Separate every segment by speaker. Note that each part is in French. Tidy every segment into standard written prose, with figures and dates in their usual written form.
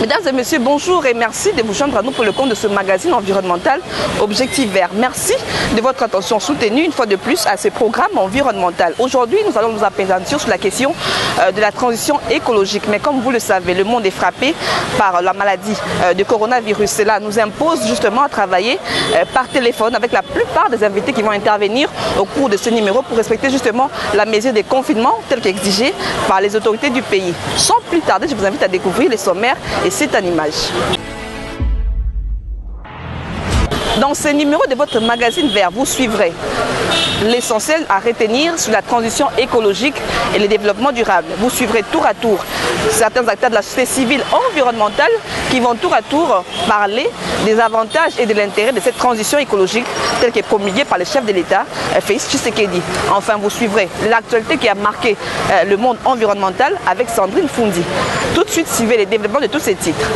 Speaker 1: Mesdames et messieurs, bonjour et merci de vous joindre à nous pour le compte de ce magazine environnemental Objectif Vert. Merci de votre attention soutenue une fois de plus à ce programme environnemental. Aujourd'hui, nous allons nous appesantir sur la question de la transition écologique. Mais comme vous le savez, le monde est frappé par la maladie de coronavirus. Cela nous impose justement à travailler par téléphone avec la plupart des invités qui vont intervenir au cours de ce numéro pour respecter justement la mesure des confinements telle qu'exigée par les autorités du pays. Sans plus tarder, je vous invite à découvrir les sommaires et c'est en image. Dans ce numéro de votre magazine Vert, vous suivrez l'essentiel à retenir sur la transition écologique et le développement durable. Vous suivrez tour à tour certains acteurs de la société civile environnementale qui vont tour à tour parler des avantages et de l'intérêt de cette transition écologique telle qu'est promulguée par le chef de l'État, Félix Tshisekedi. Enfin, vous suivrez l'actualité qui a marqué le monde environnemental avec Sandrine Fundi. Tout de suite, suivez les développements de tous ces titres.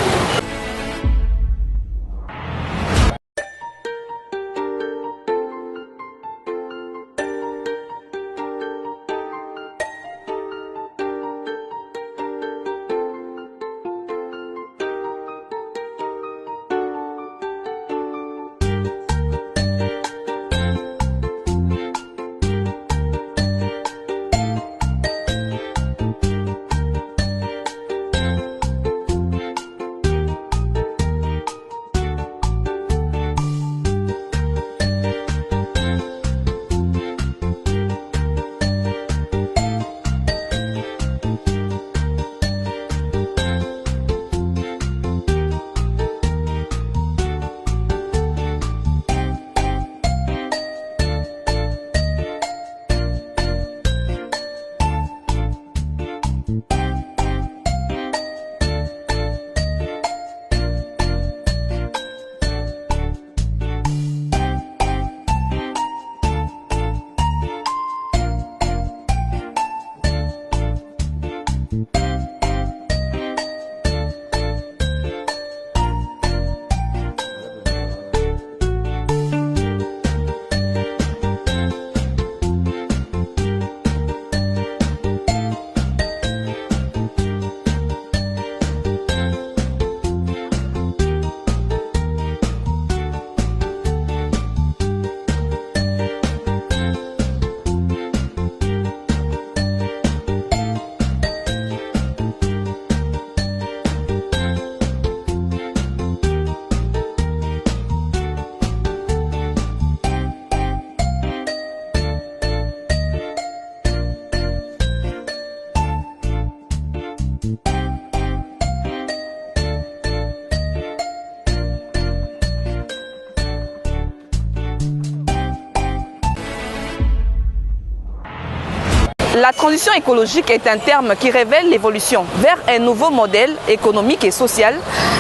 Speaker 1: La transition écologique est un terme qui révèle l'évolution vers un nouveau modèle économique et social,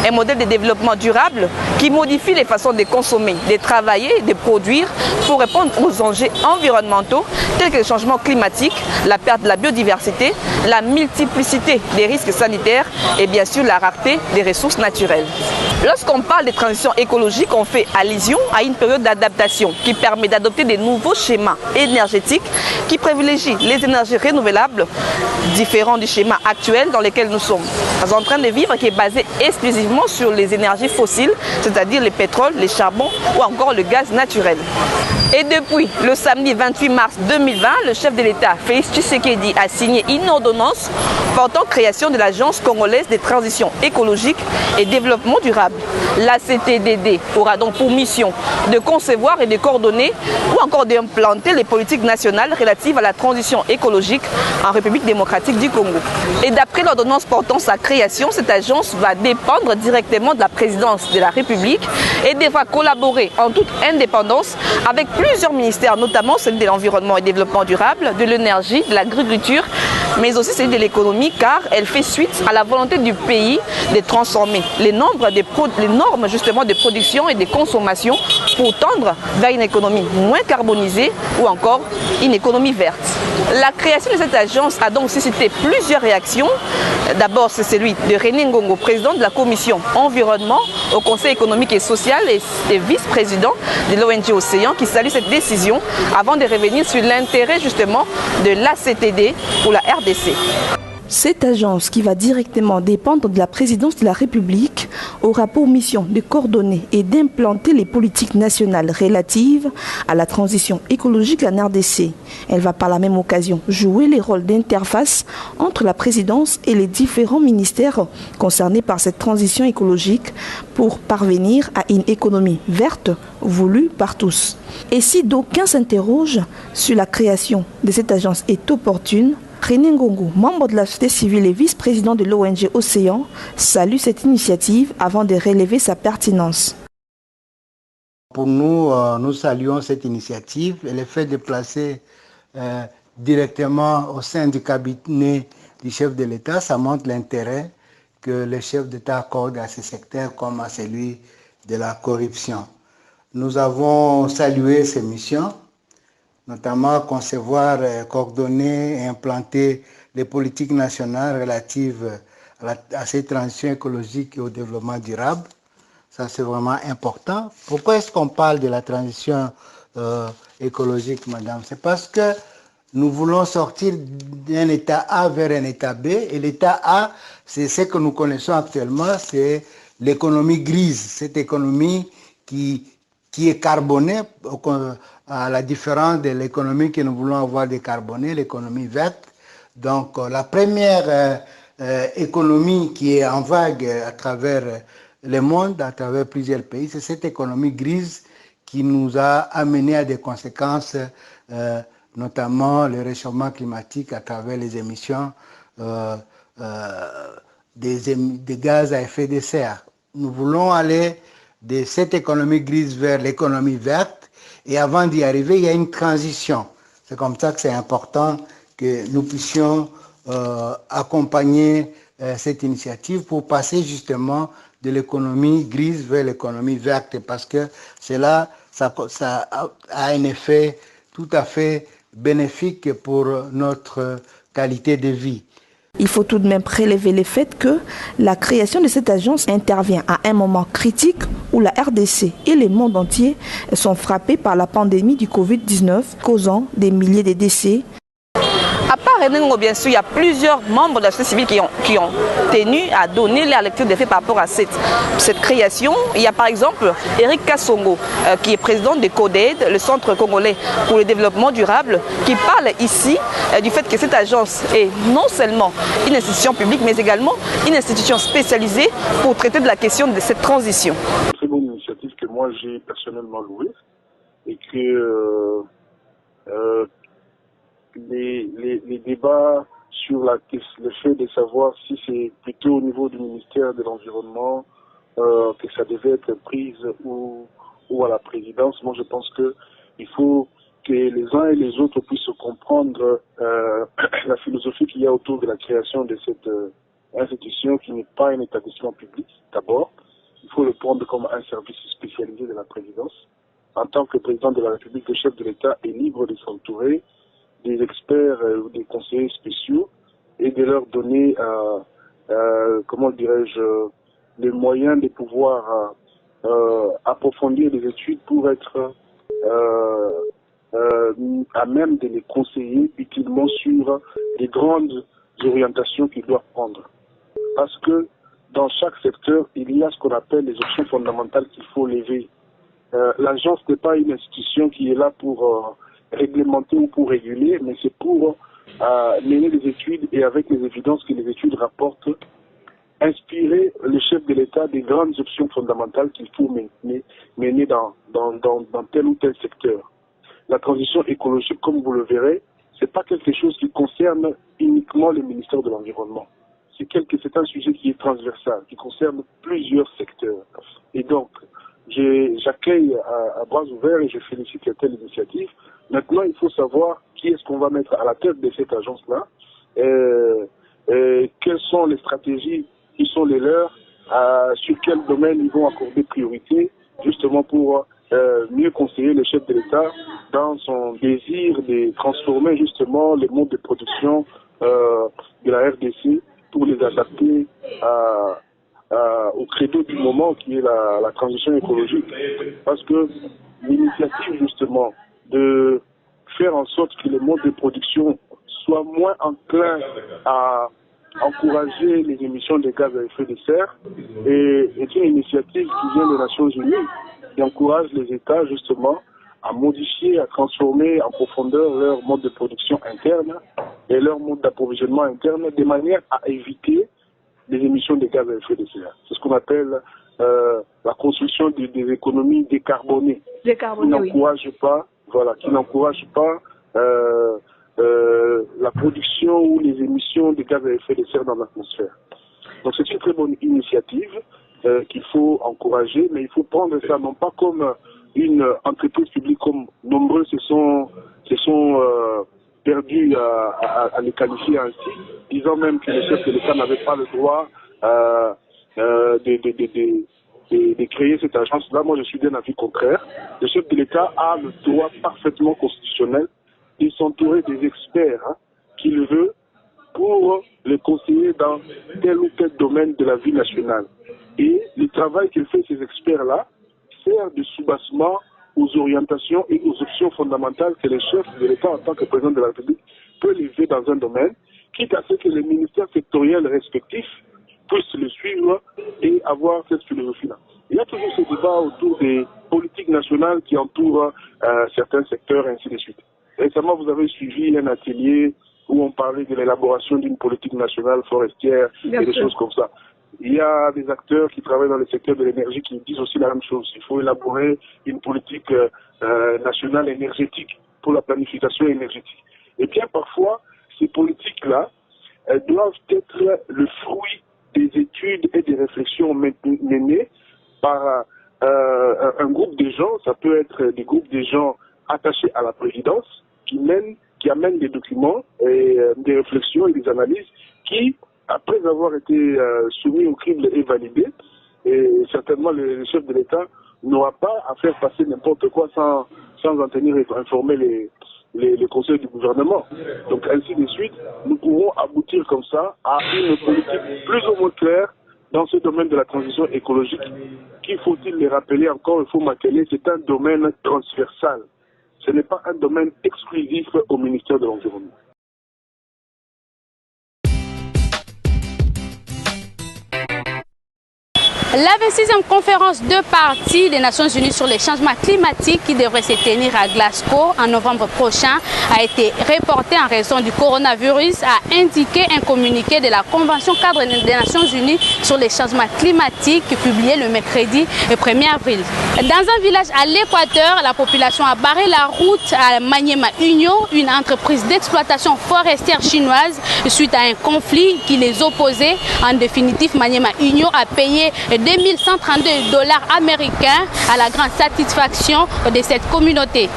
Speaker 1: un modèle de développement durable qui modifie les façons de consommer, de travailler, de produire pour répondre aux enjeux environnementaux tels que le changement climatique, la perte de la biodiversité, la multiplicité des risques sanitaires et bien sûr la rareté des ressources naturelles. Lorsqu'on parle de transition écologique, on fait allusion à une période d'adaptation qui permet d'adopter de nouveaux schémas énergétiques qui privilégient les énergies renouvelables, différents du schéma actuel dans lequel nous sommes en train de vivre, qui est basé exclusivement sur les énergies fossiles, c'est-à-dire le pétrole, les charbons ou encore le gaz naturel. Et depuis le samedi 28 mars 2020, le chef de l'État, Félix Tshisekedi, a signé une ordonnance portant création de l'Agence congolaise de transition écologique et développement durable. La CTDD aura donc pour mission de concevoir et de coordonner ou encore d'implanter les politiques nationales relatives à la transition écologique en République démocratique du Congo. Et d'après l'ordonnance portant sa création, cette agence va dépendre directement de la présidence de la République et devra collaborer en toute indépendance avec plusieurs ministères, notamment celui de l'environnement et développement durable, de l'énergie, de l'agriculture, mais aussi celui de l'économie, car elle fait suite à la volonté du pays de transformer les normes justement de production et de consommation pour tendre vers une économie moins carbonisée ou encore une économie verte. La création de cette agence a donc suscité plusieurs réactions. D'abord, c'est celui de René Ngongo, président de la commission environnement au Conseil économique et social et vice-président de l'ONG Océan, qui salue cette décision avant de revenir sur l'intérêt justement de l'ACTD pour la RDC. Cette agence, qui va directement dépendre de la présidence de la République, aura pour mission de coordonner et d'implanter les politiques nationales relatives à la transition écologique en RDC. Elle va par la même occasion jouer les rôles d'interface entre la présidence et les différents ministères concernés par cette transition écologique pour parvenir à une économie verte voulue par tous. Et si d'aucuns s'interrogent sur la création de cette agence est opportune, René Ngongo, membre de la société civile et vice-président de l'ONG Océan, salue cette initiative avant de relever sa pertinence.
Speaker 2: Pour nous, nous saluons cette initiative et le fait de placer directement au sein du cabinet du chef de l'État, ça montre l'intérêt que le chef d'État accorde à ce secteur comme à celui de la corruption. Nous avons salué ces missions, notamment concevoir, coordonner et implanter les politiques nationales relatives à cette transition écologique et au développement durable. Ça, c'est vraiment important. Pourquoi est-ce qu'on parle de la transition écologique, madame? C'est parce que nous voulons sortir d'un état A vers un état B. Et l'état A, c'est ce que nous connaissons actuellement, c'est l'économie grise, cette économie qui est carbonée, à la différence de l'économie que nous voulons avoir décarbonée, l'économie verte. Donc la première économie qui est en vague à travers le monde, à travers plusieurs pays, c'est cette économie grise qui nous a amené à des conséquences, notamment le réchauffement climatique à travers les émissions des gaz à effet de serre. Nous voulons aller de cette économie grise vers l'économie verte. Et avant d'y arriver, il y a une transition. C'est comme ça que c'est important que nous puissions accompagner cette initiative pour passer justement de l'économie grise vers l'économie verte. Parce que cela, ça a un effet tout à fait bénéfique pour notre qualité de vie.
Speaker 1: Il faut tout de même prélever le fait que la création de cette agence intervient à un moment critique où la RDC et le monde entier sont frappés par la pandémie du Covid-19, causant des milliers de décès. À part René Ngongo, bien sûr, il y a plusieurs membres de la société civile qui ont tenu à donner leur lecture des faits par rapport à cette création. Il y a par exemple Eric Kassongo, qui est président de CODED, le Centre congolais pour le développement durable, qui parle ici du fait que cette agence est non seulement une institution publique, mais également une institution spécialisée pour traiter de la question de cette transition.
Speaker 3: C'est une très bonne initiative que moi j'ai personnellement louée et que les débats sur le fait de savoir si c'est plutôt au niveau du ministère de l'Environnement que ça devait être prise ou à la présidence. Moi, je pense qu'il faut que les uns et les autres puissent comprendre la philosophie qu'il y a autour de la création de cette institution qui n'est pas un établissement public, d'abord. Il faut le prendre comme un service spécialisé de la présidence. En tant que président de la République, le chef de l'État est libre de s'entourer des experts ou des conseillers spéciaux et de leur donner, comment dirais-je, les moyens de pouvoir approfondir les études pour être à même de les conseiller utilement sur les grandes orientations qu'ils doivent prendre. Parce que dans chaque secteur, il y a ce qu'on appelle les options fondamentales qu'il faut lever. L'agence n'est pas une institution qui est là pour réglementer ou pour réguler, mais c'est pour mener des études et avec les évidences que les études rapportent, inspirer le chef de l'État des grandes options fondamentales qu'il faut mener dans tel ou tel secteur. La transition écologique, comme vous le verrez, c'est pas quelque chose qui concerne uniquement le ministère de l'Environnement. C'est un sujet qui est transversal, qui concerne plusieurs secteurs. Et donc, j'accueille à bras ouverts et je félicite telle initiative. Maintenant, il faut savoir qui est-ce qu'on va mettre à la tête de cette agence-là, quelles sont les stratégies qui sont les leurs, sur quel domaine ils vont accorder priorité, justement pour mieux conseiller le chef de l'État dans son désir de transformer justement les modes de production de la RDC pour les adapter au credo du moment qui est la transition écologique. Parce que l'initiative justement de faire en sorte que les modes de production soient moins enclins à encourager les émissions de gaz à effet de serre est une initiative qui vient des Nations Unies, qui encourage les États justement à modifier, à transformer en profondeur leur mode de production interne et leur mode d'approvisionnement interne de manière à éviter les émissions de gaz à effet de serre. C'est ce qu'on appelle la construction des économies décarbonées, qui n'encouragent pas, la production ou les émissions de gaz à effet de serre dans l'atmosphère. Donc c'est une très bonne initiative qu'il faut encourager, mais il faut prendre ça non pas comme une entreprise publique comme nombreux se sont perdus à les qualifier ainsi, disant même que le chef de l'État n'avait pas le droit de créer cette agence-là. Moi, je suis d'un avis contraire. Le chef de l'État a le droit parfaitement constitutionnel de s'entourer des experts qu'il veut pour les conseiller dans tel ou tel domaine de la vie nationale. Et le travail que fait ces experts-là sert de soubassement aux orientations et aux options fondamentales que le chef de l'État, en tant que président de la République, peut lever dans un domaine, quitte à ce que les ministères sectoriels respectifs puissent le suivre et avoir cette philosophie-là. Il y a toujours ce débat autour des politiques nationales qui entourent certains secteurs, et ainsi de suite. Récemment, vous avez suivi un atelier où on parlait de l'élaboration d'une politique nationale forestière et des choses comme ça. Il y a des acteurs qui travaillent dans le secteur de l'énergie qui disent aussi la même chose. Il faut élaborer une politique nationale énergétique pour la planification énergétique. Et bien parfois, ces politiques-là, elles doivent être le fruit des études et des réflexions menées par un groupe de gens. Ça peut être des groupes de gens attachés à la présidence qui amènent des documents et des réflexions et des analyses qui, après avoir été soumis au crible et validés, et certainement le chef de l'État n'aura pas à faire passer n'importe quoi sans en tenir informer les conseils du gouvernement. Donc ainsi de suite, nous pourrons aboutir comme ça à une politique plus ou moins claire dans ce domaine de la transition écologique. Qu'il faut-il les rappeler encore, il faut marteler, c'est un domaine transversal. Ce n'est pas un domaine exclusif au ministère de l'Environnement.
Speaker 4: La 26e conférence de parties des Nations Unies sur les changements climatiques qui devrait se tenir à Glasgow en novembre prochain a été reportée en raison du coronavirus, a indiqué un communiqué de la Convention cadre des Nations Unies sur les changements climatiques publié le mercredi 1er avril. Dans un village à l'Équateur, la population a barré la route à Maniema Union, une entreprise d'exploitation forestière chinoise, suite à un conflit qui les opposait. En définitive, Maniema Union a payé $2132 américains à la grande satisfaction de cette communauté.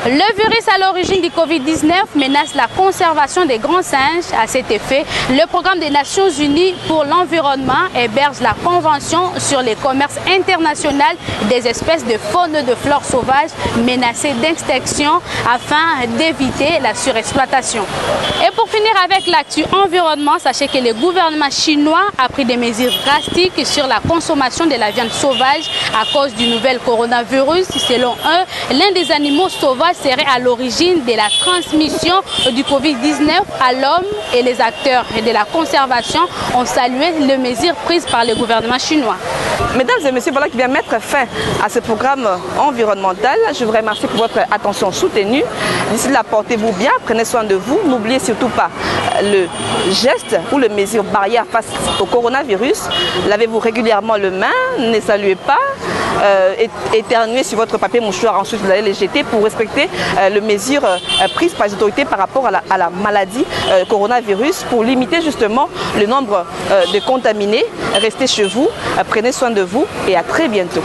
Speaker 4: Le virus à l'origine du Covid-19 menace la conservation des grands singes. À cet effet, le programme des Nations Unies pour l'environnement héberge la Convention sur les commerces international des espèces de faune et de flore sauvages menacées d'extinction afin d'éviter la surexploitation. Et pour finir avec l'actu environnement, sachez que le gouvernement chinois a pris des mesures drastiques sur la consommation de la viande sauvage à cause du nouvel coronavirus. Selon eux, l'un des animaux sauvages serait à l'origine de la transmission du Covid-19 à l'homme, et les acteurs de la conservation ont salué les mesures prises par le gouvernement chinois.
Speaker 1: Mesdames et messieurs, voilà qui vient mettre fin à ce programme environnemental. Je vous remercie pour votre attention soutenue. D'ici là, portez-vous bien, prenez soin de vous. N'oubliez surtout pas le geste ou les mesures barrières face au coronavirus. Lavez-vous régulièrement les mains, ne saluez pas, éternuez sur votre papier mouchoir, ensuite vous allez les jeter pour respecter les mesures prises par les autorités par rapport à la maladie coronavirus, pour limiter justement le nombre de contaminés. Restez chez vous, prenez soin de vous et à très bientôt.